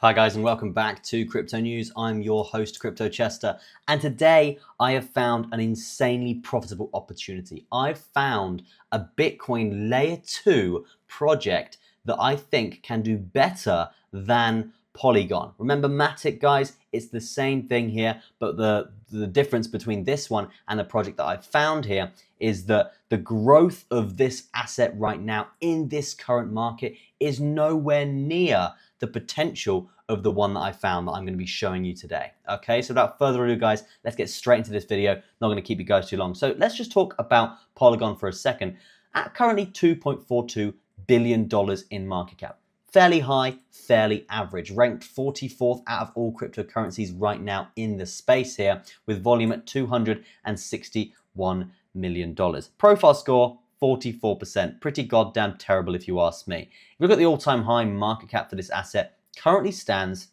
Hi guys and welcome back to Crypto News. I'm your host Crypto Chester, and today I have found an insanely profitable opportunity. I've found a Bitcoin layer 2 project that I think can do better than Polygon. Remember Matic, guys? It's the same thing here, but the difference between this one and the project that I've found here is that the growth of this asset right now in this current market is nowhere near the potential of the one that I found that I'm going to be showing you today. Okay, so without further ado, guys, let's get straight into this video. Not going to keep you guys too long. So let's just talk about Polygon for a second. At currently $2.42 billion in market cap. Fairly high, fairly average, ranked 44th out of all cryptocurrencies right now in the space here, with volume at $261 million. Profile score, 44%. Pretty goddamn terrible if you ask me. If you look at the all-time high market cap for this asset, currently stands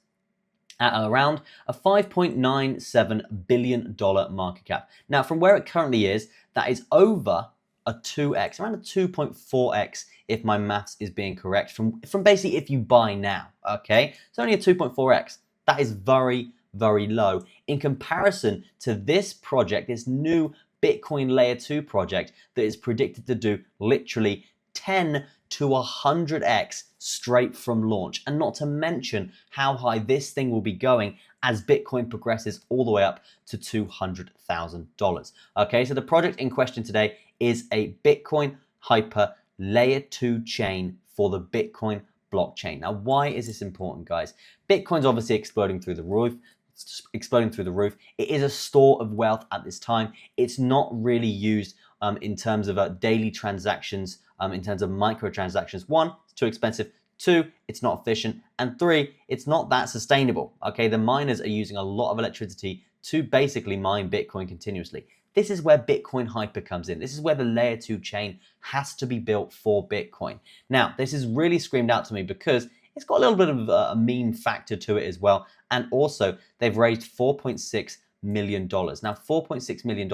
at around a $5.97 billion market cap. Now, from where it currently is, that is over a 2x, around a 2.4x if my maths is being correct, from basically if you buy now, okay? It's only a 2.4x. That is very, very low in comparison to this project, this new Bitcoin layer 2 project that is predicted to do literally 10 to 100x straight from launch, and not to mention how high this thing will be going as Bitcoin progresses all the way up to $200,000. Okay, so the project in question today is a Bitcoin Hyper layer 2 chain for the Bitcoin blockchain. Now, why is this important, guys? Bitcoin's obviously exploding through the roof. It is a store of wealth at this time. It's not really used in terms of daily transactions, in terms of microtransactions. One, it's too expensive. Two, it's not efficient. And three, it's not that sustainable. Okay, the miners are using a lot of electricity to basically mine Bitcoin continuously. This is where Bitcoin Hyper comes in. This is where the layer 2 chain has to be built for Bitcoin. Now, this is really screamed out to me because it's got a little bit of a meme factor to it as well. And also, they've raised $4.6 million. Now, $4.6 million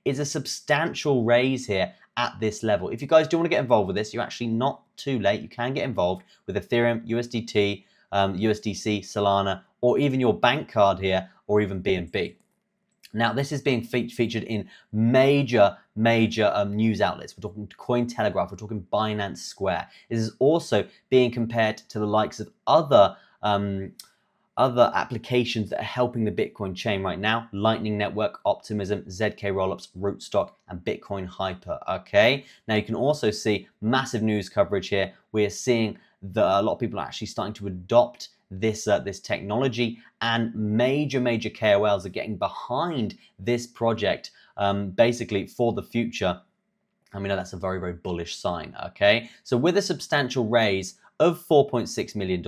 is a substantial raise here at this level. If you guys do want to get involved with this, you're actually not too late. You can get involved with Ethereum, USDT, USDC, Solana, or even your bank card here, or even BNB. Now, this is being featured in major news outlets. We're talking Cointelegraph, we're talking Binance Square. This is also being compared to the likes of other applications that are helping the Bitcoin chain right now: Lightning Network, Optimism, ZK Rollups, Rootstock, and Bitcoin Hyper. Okay, now you can also see massive news coverage here. We're seeing that a lot of people are actually starting to adopt this technology, and major KOLs are getting behind this project basically for the future. And we know that's a very, very bullish sign. Okay, so with a substantial raise of $4.6 million,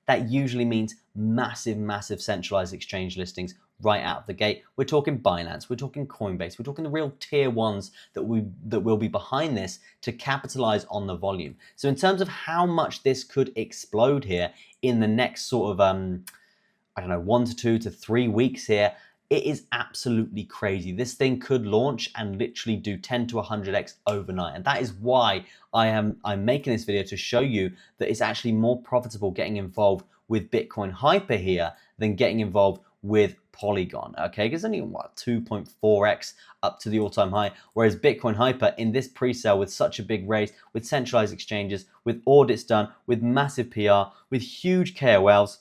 that usually means massive centralized exchange listings right out of the gate. We're talking Binance, we're talking Coinbase, we're talking the real tier ones that will be behind this to capitalize on the volume. So in terms of how much this could explode here in the next sort of I don't know, 1 to 2 to 3 weeks here, it is absolutely crazy. This thing could launch and literally do 10 to 100x overnight. And that is why I'm making this video, to show you that it's actually more profitable getting involved with Bitcoin Hyper here than getting involved with Polygon. Okay, because only what, 2.4x up to the all-time high, whereas Bitcoin Hyper in this pre-sale with such a big raise, with centralized exchanges, with audits done, with massive PR, with huge KOLs,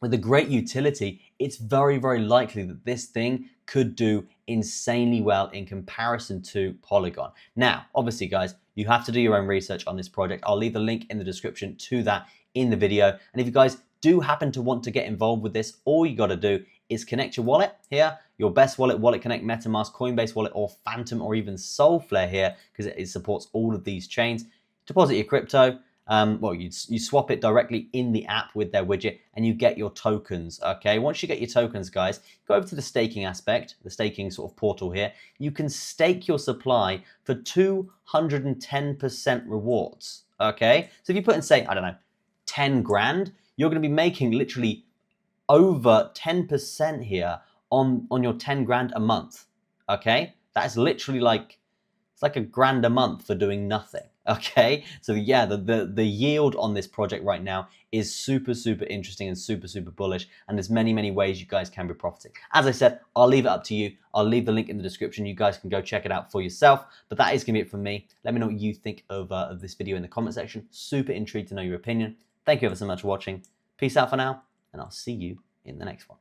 with a great utility, it's very, very likely that this thing could do insanely well in comparison to Polygon. Now, obviously, guys, you have to do your own research on this project. I'll leave the link in the description to that in the video. And if you guys do happen to want to get involved with this, all you got to do is connect your wallet here, your best wallet, Wallet Connect, MetaMask, Coinbase Wallet, or Phantom, or even Solflare here, because it supports all of these chains. Deposit your crypto. Well, you swap it directly in the app with their widget, and you get your tokens. Okay, once you get your tokens, guys, go over to the staking aspect, the staking sort of portal here. You can stake your supply for 210% rewards. Okay, so if you put in, say, I don't know, 10 grand, you're going to be making literally over 10% here on your 10 grand a month. Okay, that is literally like, it's like $1,000 a month for doing nothing. Okay, so yeah, the yield on this project right now is super interesting and super bullish, and there's many ways you guys can be profiting. As I said, I'll leave it up to you. I'll leave the link in the description. You guys can go check it out for yourself. But that is gonna be it from me. Let me know what you think of this video in the comment section. Super intrigued to know your opinion. Thank you ever so much for watching. Peace out for now, and I'll see you in the next one.